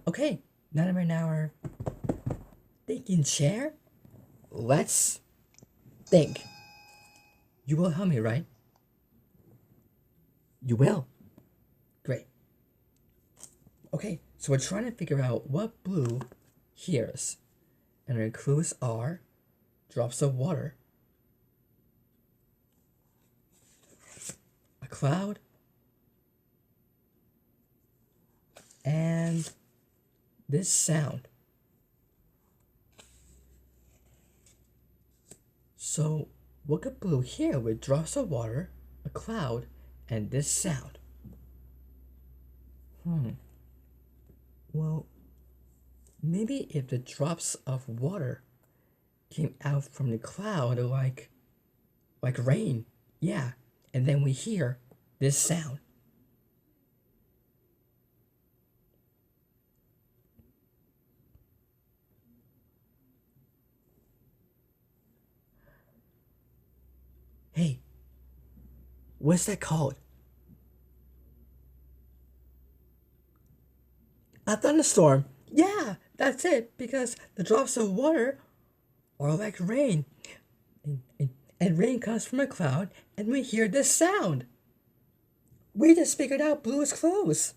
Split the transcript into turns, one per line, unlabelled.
Okay, now that we're in our thinking chair, let's think. You will help me, right? You will. Great. Okay, so we're trying to figure out what blue hears. And our clues are drops of water, a cloud, and this sound. So, what could blue hear with drops of water, a cloud, and this sound? Well, maybe if the drops of water came out from the cloud like rain. Yeah, and then we hear this sound. Hey, what's that called? A thunderstorm. Yeah, that's it, because the drops of water are like rain. And rain comes from a cloud, and we hear this sound. We just figured out Blue's clues.